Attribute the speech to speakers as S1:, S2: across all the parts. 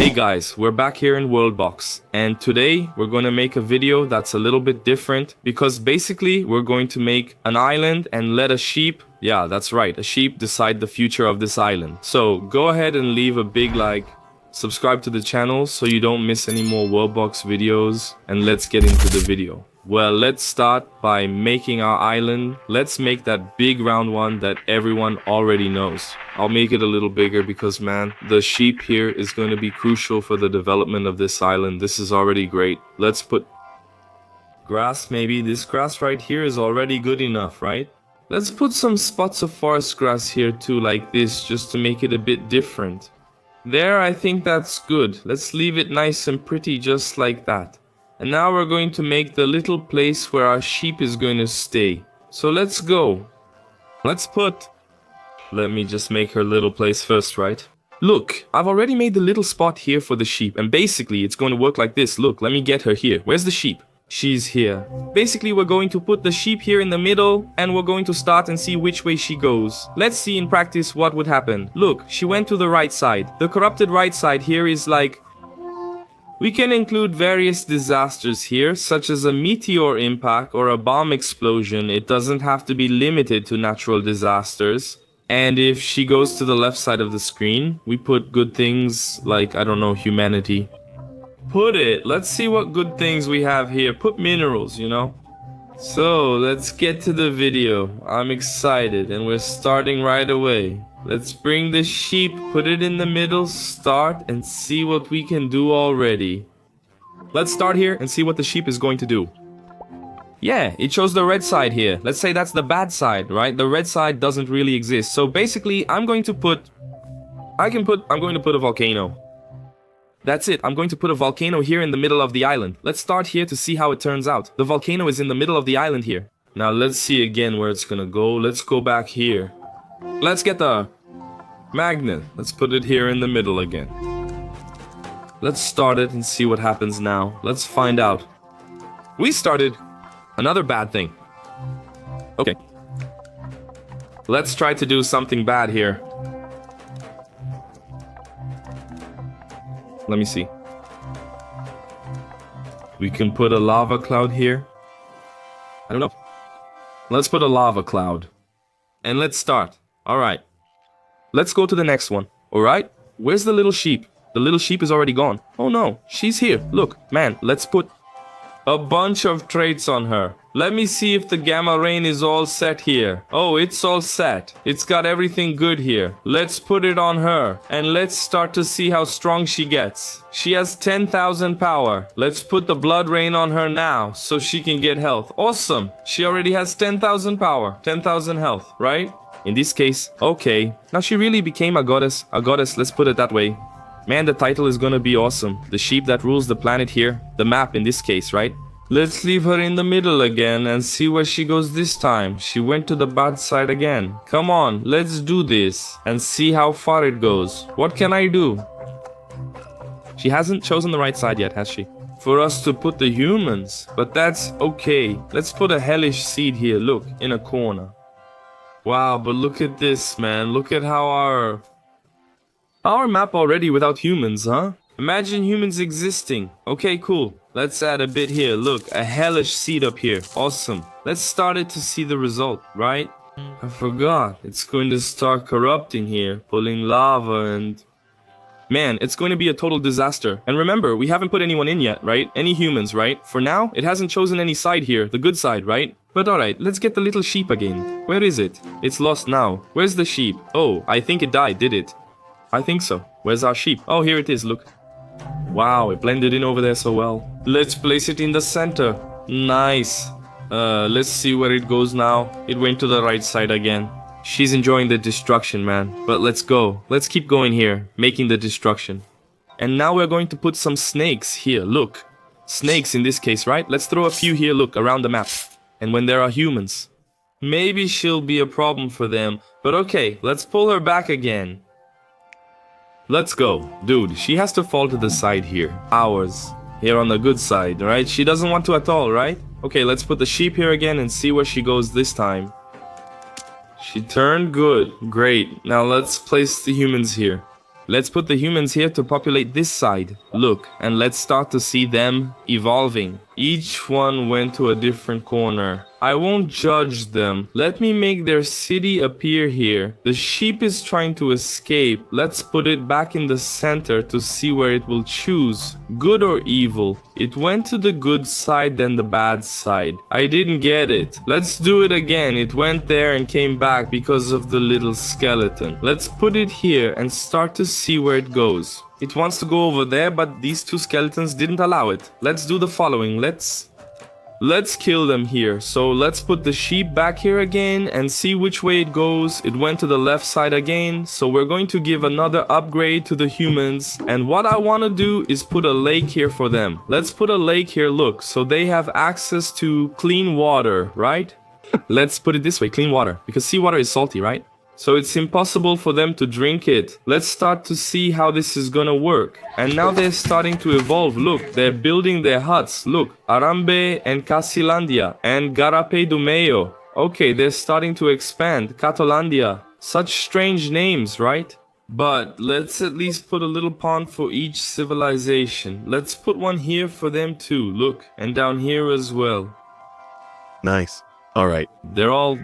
S1: Hey guys, we're back here in Worldbox, and today we're going to make a video that's a little bit different because basically we're going to make an island and let a sheep, yeah, that's right, a sheep decide the future of this island. So go ahead and leave a big like, subscribe to the channel so you don't miss any more Worldbox videos, and let's get into the video. Well, let's start by making our island. Let's make that big round one that everyone already knows. I'll make it a little bigger because, man, the sheep here is going to be crucial for the development of this island. This is already great. Let's put grass, maybe. This grass right here is already good enough, right? Let's put some spots of forest grass here too, like this, just to make it a bit different. There, I think that's good. Let's leave it nice and pretty just like that. And now we're going to make the little place where our sheep is going to stay. So let's go. Let me just make her little place first, right? Look, I've already made the little spot here for the sheep. And basically, it's going to work like this. Look, let me get her here. Where's the sheep? She's here. Basically, we're going to put the sheep here in the middle. And we're going to start and see which way she goes. Let's see in practice what would happen. Look, she went to the right side. The corrupted right side here is like... We can include various disasters here, such as a meteor impact or a bomb explosion. It doesn't have to be limited to natural disasters. And if she goes to the left side of the screen, we put good things like, I don't know, humanity. Let's see what good things we have here. Put minerals, you know. So, let's get to the video. I'm excited and we're starting right away. Let's bring the sheep, put it in the middle, start, and see what we can do already. Let's start here and see what the sheep is going to do. Yeah, it shows the red side here. Let's say that's the bad side, right? The red side doesn't really exist. So basically, I'm going to put a volcano. That's it. I'm going to put a volcano here in the middle of the island. Let's start here to see how it turns out. The volcano is in the middle of the island here. Now let's see again where it's gonna go. Let's go back here. Let's get the magnet. Let's put it here in the middle again. Let's start it and see what happens now. Let's find out. We started another bad thing. Okay. Let's try to do something bad here. Let me see. We can put a lava cloud here. I don't know. Let's put a lava cloud. And let's start. Alright. Let's go to the next one. Alright? Where's the little sheep? The little sheep is already gone. Oh no, she's here. Look, man, let's put a bunch of traits on her. Let me see if the gamma rain is all set here. Oh, it's all set. It's got everything good here. Let's put it on her. And let's start to see how strong she gets. She has 10,000 power. Let's put the blood rain on her now so she can get health. Awesome. She already has 10,000 power. 10,000 health, right? In this case, okay. Now she really became a goddess. A goddess, let's put it that way. Man, the title is gonna be awesome. The sheep that rules the planet here. The map in this case, right? Let's leave her in the middle again and see where she goes this time. She went to the bad side again. Come on, let's do this and see how far it goes. What can I do? She hasn't chosen the right side yet, has she? For us to put the humans, but that's okay. Let's put a hellish seed here, look, in a corner. Wow, but look at this, man. Look at how our map already without humans, huh? Imagine humans existing. Okay, cool. Let's add a bit here. Look, a hellish seed up here. Awesome. Let's start it to see the result, right? I forgot. It's going to start corrupting here, pulling lava and... Man, it's going to be a total disaster. And remember, we haven't put anyone in yet, right? Any humans, right? For now, it hasn't chosen any side here, the good side, right? But alright, let's get the little sheep again. Where is it? It's lost now. Where's the sheep? Oh, I think it died, did it? I think so. Where's our sheep? Oh, here it is, look. Wow, it blended in over there so well. Let's place it in the center. Nice. Let's see where it goes now. It went to the right side again. She's enjoying the destruction, man. But let's go. Let's keep going here, making the destruction. And now we're going to put some snakes here, look. Snakes in this case, right? Let's throw a few here, look, around the map. And when there are humans. Maybe she'll be a problem for them. But okay, let's pull her back again. Let's go. Dude, she has to fall to the side here. Ours. Here on the good side, right? She doesn't want to at all, right? Okay, let's put the sheep here again and see where she goes this time. She turned good. Great. Now let's place the humans here. Let's put the humans here to populate this side. Look, and let's start to see them evolving. Each one went to a different corner. I won't judge them. Let me make their city appear here. The sheep is trying to escape. Let's put it back in the center to see where it will choose. Good or evil? It went to the good side, then the bad side. I didn't get it. Let's do it again. It went there and came back because of the little skeleton. Let's put it here and start to see where it goes. It wants to go over there, but these two skeletons didn't allow it. Let's do the following. Let's kill them here. So let's put the sheep back here again and see which way it goes. It went to the left side again. So we're going to give another upgrade to the humans. And what I want to do is put a lake here for them. Let's put a lake here, look, so they have access to clean water, right? Let's put it this way, clean water, because seawater is salty, right? So it's impossible for them to drink it. Let's start to see how this is gonna work. And now they're starting to evolve. Look, they're building their huts. Look, Arambe and Casilandia and Garape do Meio. Okay, they're starting to expand. Catolandia. Such strange names, right? But let's at least put a little pond for each civilization. Let's put one here for them too. Look, and down here as well.
S2: Nice. All right.
S1: They're all...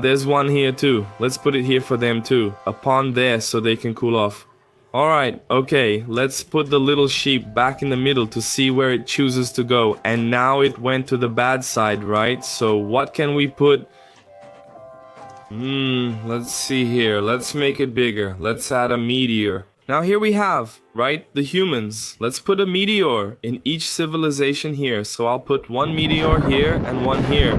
S1: there's one here too. Let's put it here for them too. A pond there so they can cool off. Alright, okay. Let's put the little sheep back in the middle to see where it chooses to go. And now it went to the bad side, right? So what can we put? Let's see here. Let's make it bigger. Let's add a meteor. Now here we have, right, the humans. Let's put a meteor in each civilization here. So I'll put one meteor here and one here.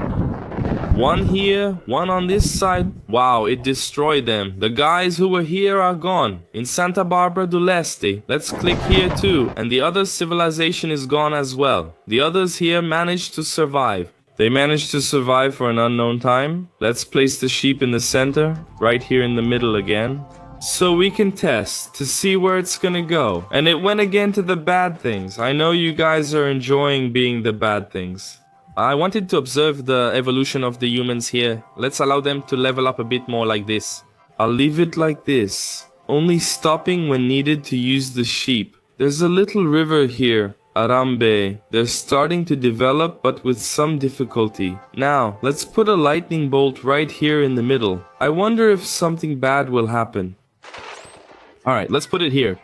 S1: One here, one on this side. Wow, it destroyed them. The guys who were here are gone. In Santa Barbara do Leste. Let's click here too. And the other civilization is gone as well. The others here managed to survive. They managed to survive for an unknown time. Let's place the sheep in the center, right here in the middle again. So we can test to see where it's gonna go. And it went again to the bad things. I know you guys are enjoying being the bad things. I wanted to observe the evolution of the humans here. Let's allow them to level up a bit more like this. I'll leave it like this, only stopping when needed to use the sheep. There's a little river here, Arambe. They're starting to develop, but with some difficulty. Now, let's put a lightning bolt right here in the middle. I wonder if something bad will happen. Alright, let's put it here.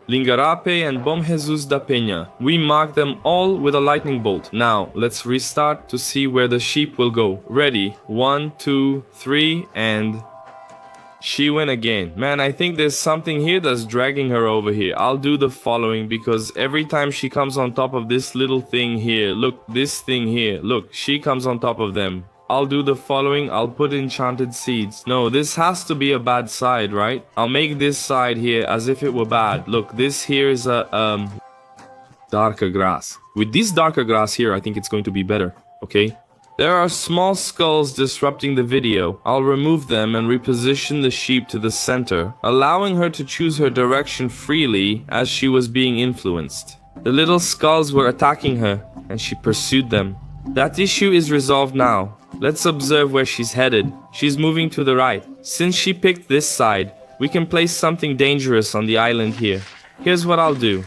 S1: Lingarape and Bom Jesus da Penha. We mark them all with a lightning bolt. Now, let's restart to see where the sheep will go. Ready? 1, 2, 3, and... she went again. Man, I think there's something here that's dragging her over here. I'll do the following because every time she comes on top of this little thing here, look, this thing here, look, she comes on top of them. I'll do the following. I'll put enchanted seeds. No, this has to be a bad side, right? I'll make this side here as if it were bad. Look, this here is a darker grass. With this darker grass here, I think it's going to be better, okay? There are small skulls disrupting the video. I'll remove them and reposition the sheep to the center, allowing her to choose her direction freely as she was being influenced. The little skulls were attacking her, and she pursued them. That issue is resolved now. Let's observe where she's headed. She's moving to the right. Since she picked this side, we can place something dangerous on the island here. Here's what I'll do.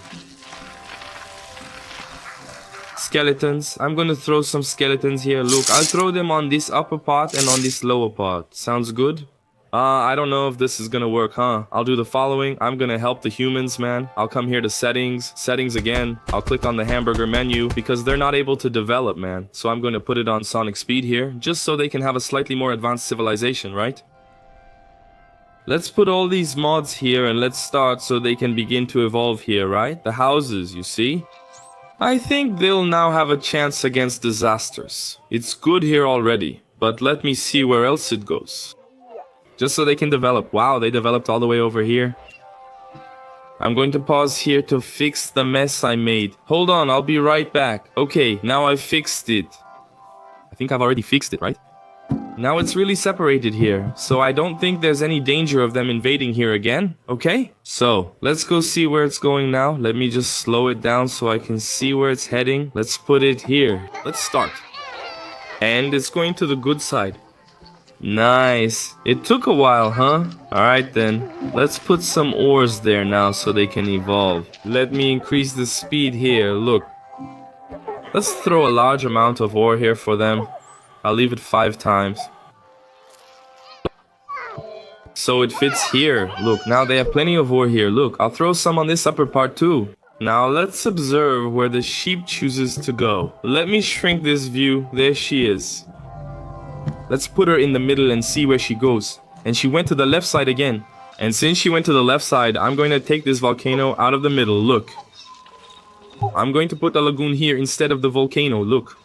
S1: Skeletons. I'm gonna throw some skeletons here. Look, I'll throw them on this upper part and on this lower part. Sounds good? I don't know if this is gonna work, huh? I'll do the following. I'm gonna help the humans, man. I'll come here to settings again. I'll click on the hamburger menu because they're not able to develop, man. So I'm gonna put it on Sonic Speed here, just so they can have a slightly more advanced civilization, right? Let's put all these mods here and let's start so they can begin to evolve here, right? The houses, you see? I think they'll now have a chance against disasters. It's good here already, but let me see where else it goes. Just so they can develop. Wow, they developed all the way over here. I'm going to pause here to fix the mess I made. Hold on, I'll be right back. Okay, now I've fixed it. I think I've already fixed it, right? Now it's really separated here, so I don't think there's any danger of them invading here again, okay? So, let's go see where it's going now. Let me just slow it down so I can see where it's heading. Let's put it here. Let's start. And it's going to the good side. Nice. It took a while, huh? Alright then. Let's put some ores there now so they can evolve. Let me increase the speed here. Look. Let's throw a large amount of ore here for them. I'll leave it 5 times. So it fits here. Look, now they have plenty of ore here. Look, I'll throw some on this upper part too. Now let's observe where the sheep chooses to go. Let me shrink this view. There she is. Let's put her in the middle and see where she goes. And she went to the left side again. And since she went to the left side, I'm going to take this volcano out of the middle. Look. I'm going to put the lagoon here instead of the volcano. Look.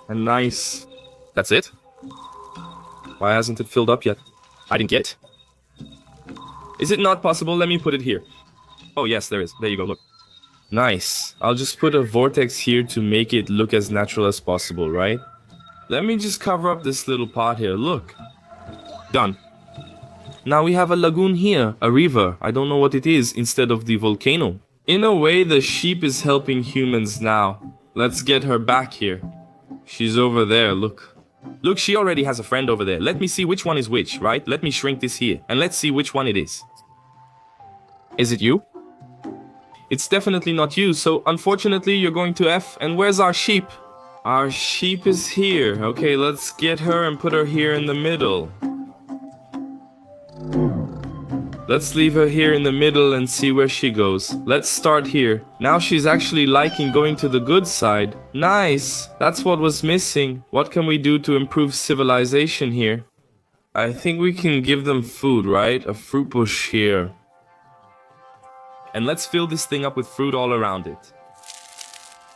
S1: And nice. That's it? Why hasn't it filled up yet? I didn't get. Is it not possible? Let me put it here. Oh yes, there is. There you go, look. Nice. I'll just put a vortex here to make it look as natural as possible, right? Let me just cover up this little pot here. Look. Done. Now we have a lagoon here, a river. I don't know what it is instead of the volcano. In a way, the sheep is helping humans now. Let's get her back here. She's over there, look. Look, she already has a friend over there. Let me see which one is which, right? Let me shrink this here, and let's see which one it is. Is it you? It's definitely not you, so unfortunately you're going to F. And where's our sheep? Our sheep is here. Okay, let's get her and put her here in the middle. Let's leave her here in the middle and see where she goes. Let's start here. Now she's actually liking going to the good side. Nice! That's what was missing. What can we do to improve civilization here? I think we can give them food, right? A fruit bush here. And let's fill this thing up with fruit all around it.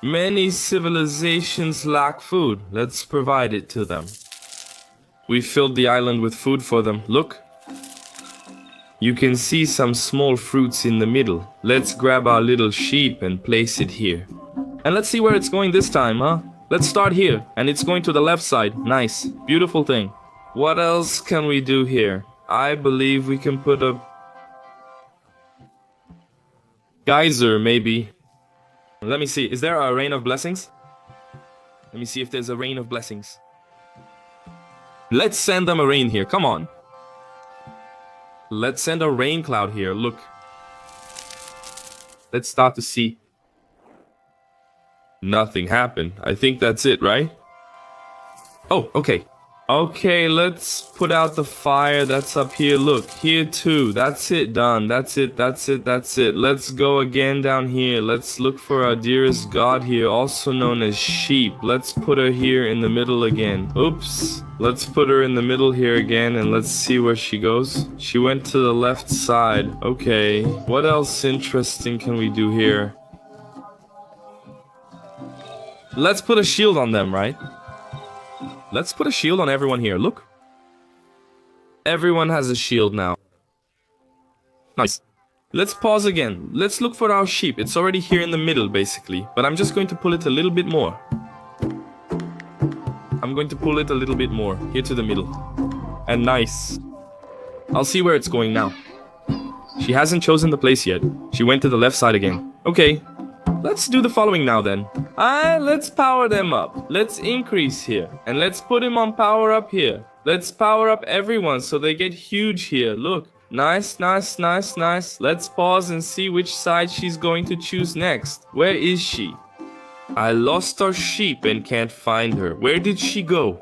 S1: Many civilizations lack food. Let's provide it to them. We filled the island with food for them. Look. You can see some small fruits in the middle. Let's grab our little sheep and place it here. And let's see where it's going this time, huh? Let's start here. And it's going to the left side. Nice. Beautiful thing. What else can we do here? I believe we can put a geyser, maybe. Let me see. Is there a rain of blessings? Let me see if there's a rain of blessings. Let's send them a rain here. Come on. Let's send a rain cloud here. Look. Let's start to see. Nothing happened. I think that's it, right? Oh, okay. Okay, let's put out the fire that's up here. Look, here too. That's it, done. That's it, that's it, that's it. Let's go again down here. Let's look for our dearest god here, also known as sheep. Let's put her here in the middle again. Oops. Let's put her in the middle here again and let's see where she goes. She went to the left side. Okay. What else interesting can we do here? Let's put a shield on them, right? Let's put a shield on everyone here. Look. Everyone has a shield now. Nice. Let's pause again. Let's look for our sheep. It's already here in the middle, basically. But I'm just going to pull it a little bit more. I'm going to pull it a little bit more. Here to the middle. And nice. I'll see where it's going now. She hasn't chosen the place yet. She went to the left side again. Okay. Let's do the following now then. Let's power them up. Let's increase here. And let's put him on power up here. Let's power up everyone so they get huge here. Look. Nice, nice, nice, nice. Let's pause and see which side she's going to choose next. Where is she? I lost our sheep and can't find her. Where did she go?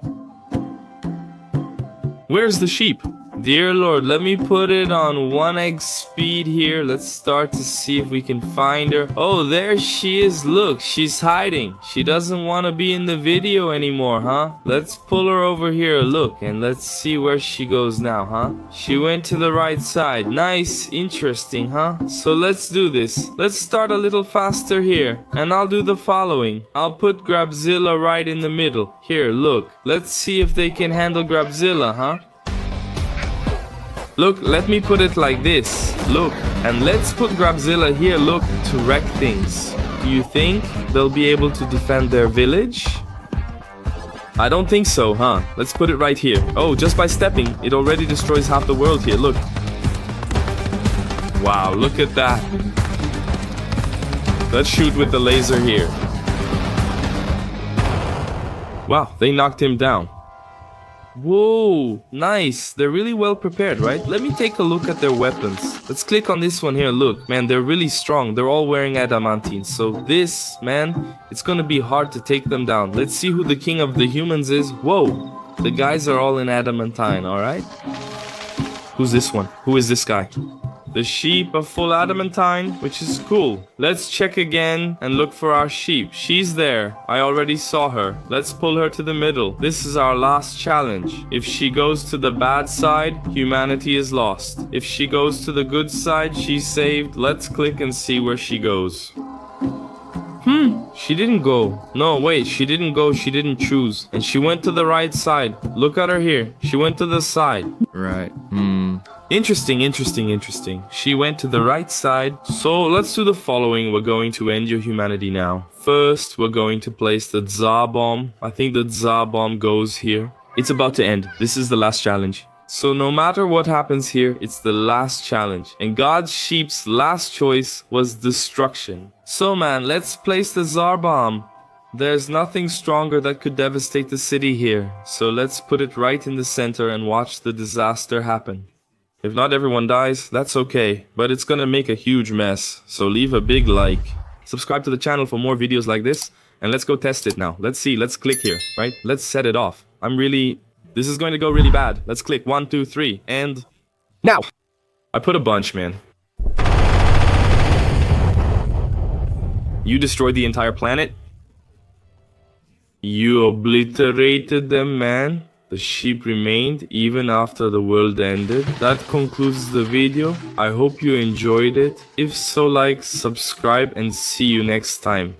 S1: Where's the sheep? Dear Lord, let me put it on 1x speed here. Let's start to see if we can find her. Oh, there she is. Look, she's hiding. She doesn't want to be in the video anymore, huh? Let's pull her over here. Look, and let's see where she goes now, huh? She went to the right side. Nice, interesting, huh? So let's do this. Let's start a little faster here. And I'll do the following. I'll put Grabzilla right in the middle. Here, look. Let's see if they can handle Grabzilla, huh? Look, let me put it like this. Look, and let's put Grabzilla here, look, to wreck things. Do you think they'll be able to defend their village? I don't think so, huh? Let's put it right here. Oh, just by stepping, it already destroys half the world here, look. Wow, look at that. Let's shoot with the laser here. Wow, they knocked him down. Whoa, nice. They're really well prepared, right? Let me take a look at their weapons. Let's click on this one here. Look, man, they're really strong. They're all wearing adamantine. So this, man, it's gonna be hard to take them down. Let's see who the king of the humans is. Whoa, the guys are all in adamantine, all right? Who's this one? Who is this guy? The sheep are full adamantine, which is cool. Let's check again and look for our sheep. She's there. I already saw her. Let's pull her to the middle. This is our last challenge. If she goes to the bad side, humanity is lost. If she goes to the good side, she's saved. Let's click and see where she goes. She didn't go. No, wait, she didn't go. She didn't choose. And she went to the right side. Look at her here. She went to the side.
S3: Right.
S1: Interesting. She went to the right side. So let's do the following. We're going to end your humanity now. First, we're going to place the Tsar bomb. I think the Tsar bomb goes here. It's about to end. This is the last challenge. So no matter what happens here, it's the last challenge. And God's sheep's last choice was destruction. So man, let's place the Tsar bomb. There's nothing stronger that could devastate the city here. So let's put it right in the center and watch the disaster happen. If not everyone dies, that's okay, but it's gonna make a huge mess. So leave a big like. Subscribe to the channel for more videos like this, and let's go test it now. Let's see, let's click here, right? Let's set it off. This is going to go really bad. Let's click 1, 2, 3, and now! I put a bunch, man. You destroyed the entire planet? You obliterated them, man. The sheep remained even after the world ended. That concludes the video. I hope you enjoyed it. If so, like, subscribe, and see you next time.